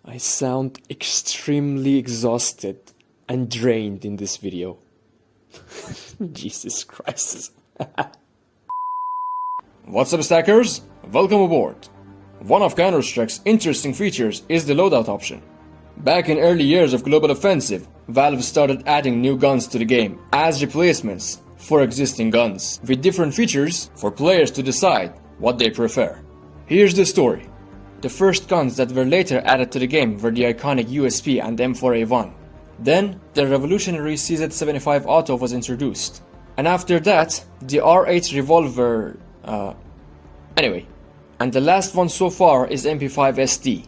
I sound extremely exhausted and drained in this video. Jesus Christ. What's up, stackers? Welcome aboard. One of Counter-Strike's interesting features is the loadout option. Back in early years of Global Offensive, Valve started adding new guns to the game as replacements for existing guns, with different features for players to decide what they prefer. Here's the story. The first guns that were later added to the game were the iconic USP and M4A1. Then, the revolutionary CZ75 Auto was introduced. And after that, the R8 Revolver... Anyway. And the last one so far is MP5 SD.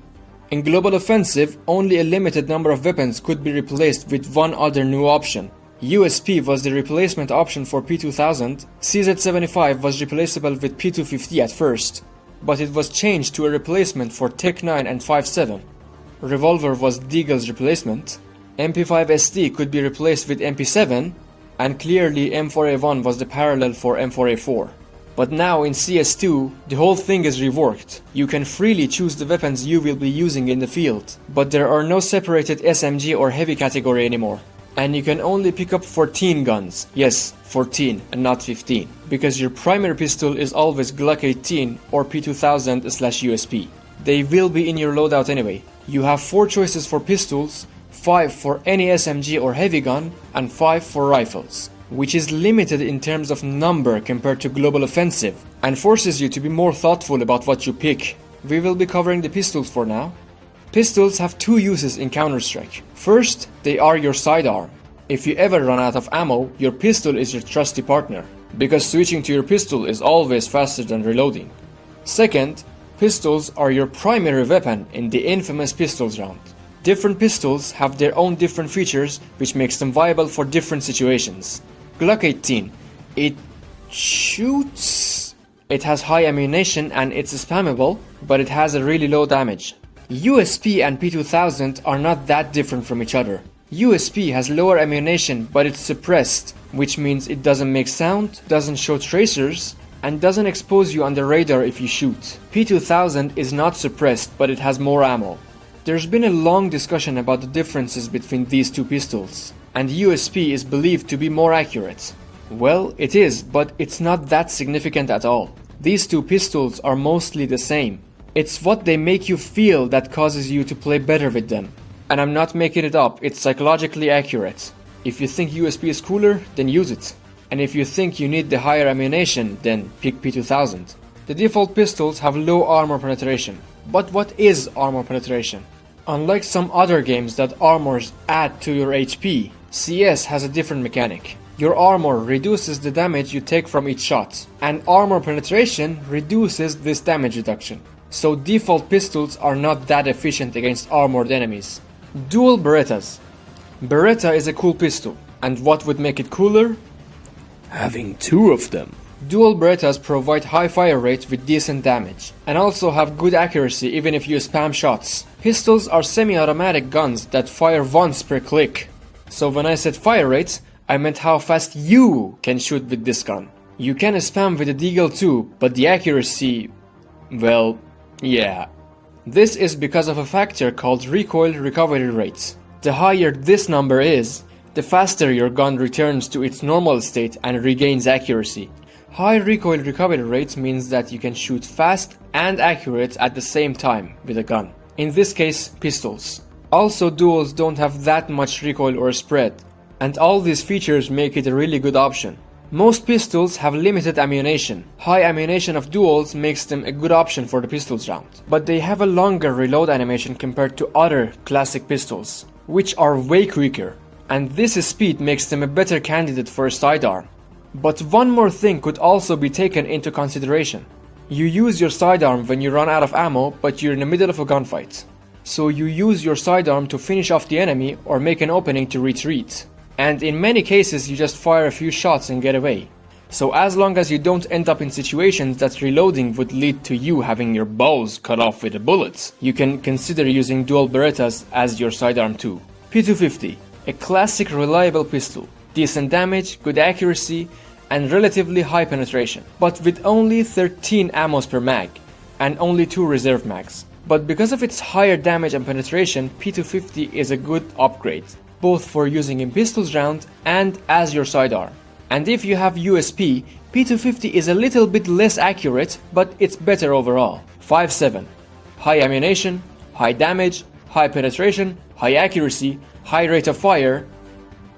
In Global Offensive, only a limited number of weapons could be replaced with one other new option. USP was the replacement option for P2000, CZ75 was replaceable with P250 at first, but it was changed to a replacement for Tech-9 and 5.7. Revolver was Deagle's replacement, MP5 SD could be replaced with MP7, and clearly M4A1 was the parallel for M4A4. But now in CS2, the whole thing is reworked. You can freely choose the weapons you will be using in the field, but there are no separated SMG or heavy category anymore. And you can only pick up 14 guns. Yes, 14 and not 15. Because your primary pistol is always Glock 18 or P2000/USP. They will be in your loadout anyway. You have 4 choices for pistols, 5 for any SMG or heavy gun, and 5 for rifles, which is limited in terms of number compared to Global Offensive, and forces you to be more thoughtful about what you pick. We will be covering the pistols for now. Pistols have 2 uses in Counter-Strike. First, they are your sidearm. If you ever run out of ammo, your pistol is your trusty partner, because switching to your pistol is always faster than reloading. Second, pistols are your primary weapon in the infamous pistols round. Different pistols have their own different features, which makes them viable for different situations. Glock 18. It shoots. It has high ammunition and it's spammable, but it has a really low damage. USP and P2000 are not that different from each other. USP has lower ammunition, but it's suppressed, which means it doesn't make sound, doesn't show tracers, and doesn't expose you on the radar if you shoot. P2000 is not suppressed, but it has more ammo. There's been a long discussion about the differences between these two pistols, and USP is believed to be more accurate. Well, it is, but it's not that significant at all. These two pistols are mostly the same. It's what they make you feel that causes you to play better with them. And I'm not making it up, it's psychologically accurate. If you think USP is cooler, then use it. And if you think you need the higher ammunition, then pick P2000. The default pistols have low armor penetration. But what is armor penetration? Unlike some other games that armors add to your HP, CS has a different mechanic. Your armor reduces the damage you take from each shot, and armor penetration reduces this damage reduction. So default pistols are not that efficient against armored enemies. Dual Berettas. Beretta is a cool pistol, and what would make it cooler? Having 2 of them. Dual Berettas provide high fire rate with decent damage, and also have good accuracy even if you spam shots. Pistols are semi-automatic guns that fire once per click. So when I said fire rate, I meant how fast you can shoot with this gun. You can spam with a Deagle too, but the accuracy... well... yeah. This is because of a factor called recoil recovery rate. The higher this number is, the faster your gun returns to its normal state and regains accuracy. High recoil recovery rate means that you can shoot fast and accurate at the same time with a gun. In this case, pistols. Also, duals don't have that much recoil or spread, and all these features make it a really good option. Most pistols have limited ammunition. High ammunition of duals makes them a good option for the pistols round. But they have a longer reload animation compared to other classic pistols, which are way quicker. And this speed makes them a better candidate for a sidearm. But one more thing could also be taken into consideration. You use your sidearm when you run out of ammo, but you're in the middle of a gunfight. So you use your sidearm to finish off the enemy or make an opening to retreat. And in many cases you just fire a few shots and get away. So as long as you don't end up in situations that reloading would lead to you having your balls cut off with a bullet, you can consider using dual Berettas as your sidearm too. P250, a classic reliable pistol. Decent damage, good accuracy, and relatively high penetration. But with only 13 ammos per mag, and only 2 reserve mags. But because of its higher damage and penetration, P250 is a good upgrade, both for using in pistols round and as your sidearm. And if you have USP, P250 is a little bit less accurate, but it's better overall. 5.7. High ammunition, high damage, high penetration, high accuracy, high rate of fire,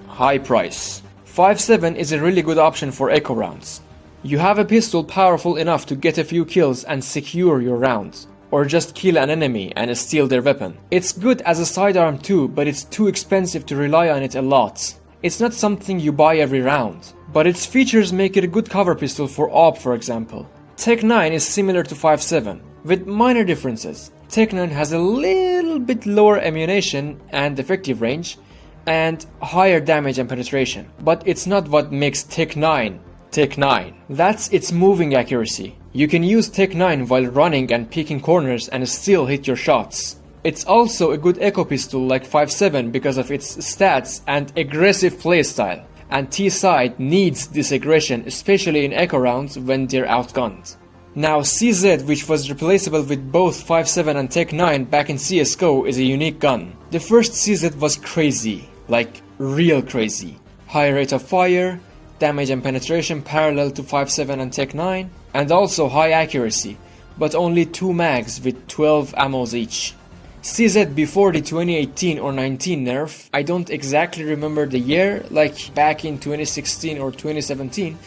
high price. 5.7 is a really good option for echo rounds. You have a pistol powerful enough to get a few kills and secure your rounds, or just kill an enemy and steal their weapon. It's good as a sidearm too, but it's too expensive to rely on it a lot. It's not something you buy every round, but its features make it a good cover pistol for AWP, for example. Tech 9 is similar to 5.7, with minor differences. Tech 9 has a little bit lower ammunition and effective range, and higher damage and penetration, but it's not what makes Tech 9 Tech 9. That's its moving accuracy. You can use Tech 9 while running and peeking corners and still hit your shots. It's also a good echo pistol like 5.7 because of its stats and aggressive playstyle. And T-side needs this aggression, especially in echo rounds when they're outgunned. Now CZ, which was replaceable with both 5.7 and Tech 9 back in CSGO, is a unique gun. The first CZ was crazy, like real crazy. High rate of fire, damage and penetration parallel to 5.7 and Tech 9, and also high accuracy, but only 2 mags with 12 ammos each. CZ before the 2018 or 19 nerf, I don't exactly remember the year, like back in 2016 or 2017,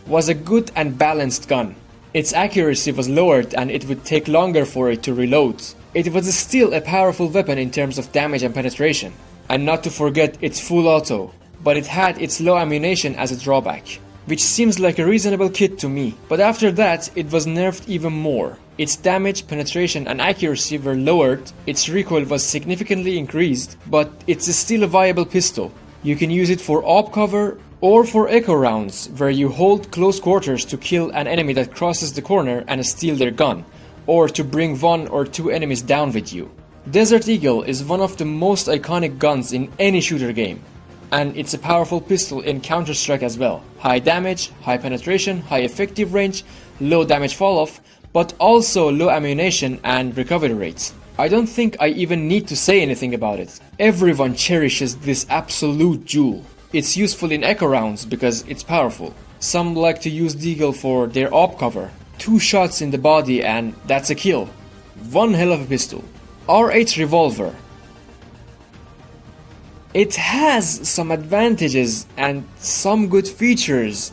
was a good and balanced gun. Its accuracy was lowered and it would take longer for it to reload. It was still a powerful weapon in terms of damage and penetration. And not to forget its full auto, but it had its low ammunition as a drawback, which seems like a reasonable kit to me. But after that, it was nerfed even more. Its damage, penetration and accuracy were lowered, its recoil was significantly increased, but it's still a viable pistol. You can use it for AWP cover or for echo rounds, where you hold close quarters to kill an enemy that crosses the corner and steal their gun, or to bring 1 or 2 enemies down with you. Desert Eagle is one of the most iconic guns in any shooter game, and it's a powerful pistol in Counter-Strike as well. High damage, high penetration, high effective range, low damage fall-off, but also low ammunition and recovery rates. I don't think I even need to say anything about it. Everyone cherishes this absolute jewel. It's useful in echo rounds because it's powerful. Some like to use Deagle for their AWP cover. 2 shots in the body and that's a kill. One hell of a pistol. R8 Revolver. It has some advantages and some good features,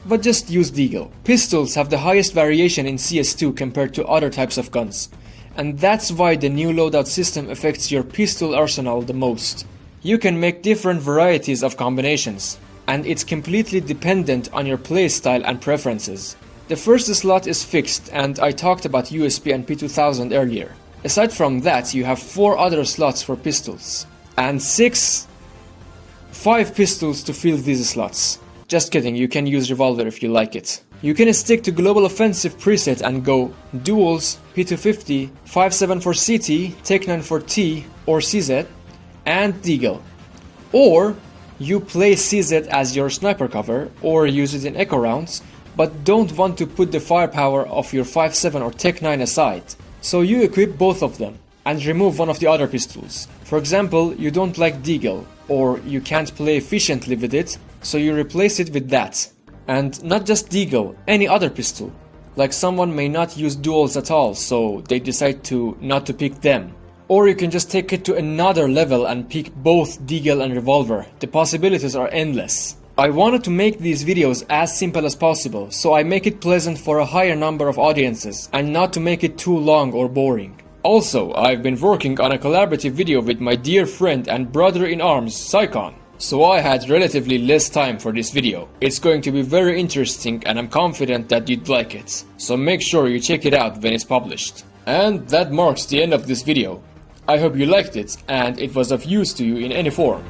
but just use Deagle. Pistols have the highest variation in CS2 compared to other types of guns, and that's why the new loadout system affects your pistol arsenal the most. You can make different varieties of combinations, and it's completely dependent on your playstyle and preferences. The first slot is fixed, and I talked about USP and P2000 earlier. Aside from that, you have 4 other slots for pistols, and 5 pistols to fill these slots. Just kidding, you can use Revolver if you like it. You can stick to Global Offensive preset and go Duels, P250, 5.7 for CT, Tech 9 for T or CZ, and Deagle. Or you play CZ as your sniper cover or use it in echo rounds, but don't want to put the firepower of your 5.7 or Tech 9 aside. So you equip both of them and remove one of the other pistols. For example, you don't like Deagle, or you can't play efficiently with it, so you replace it with that. And not just Deagle, any other pistol. Like someone may not use duels at all, so they decide not to pick them. Or you can just take it to another level and pick both Deagle and Revolver. The possibilities are endless. I wanted to make these videos as simple as possible, so I make it pleasant for a higher number of audiences, and not to make it too long or boring. Also, I've been working on a collaborative video with my dear friend and brother-in-arms, Saikon, so I had relatively less time for this video. It's going to be very interesting and I'm confident that you'd like it, so make sure you check it out when it's published. And that marks the end of this video. I hope you liked it and it was of use to you in any form.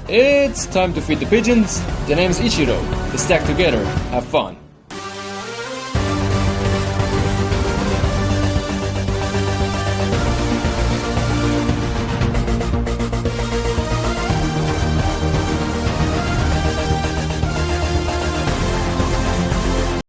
It's time to feed the pigeons. The name's Ichiro. The Stak Together. Have fun.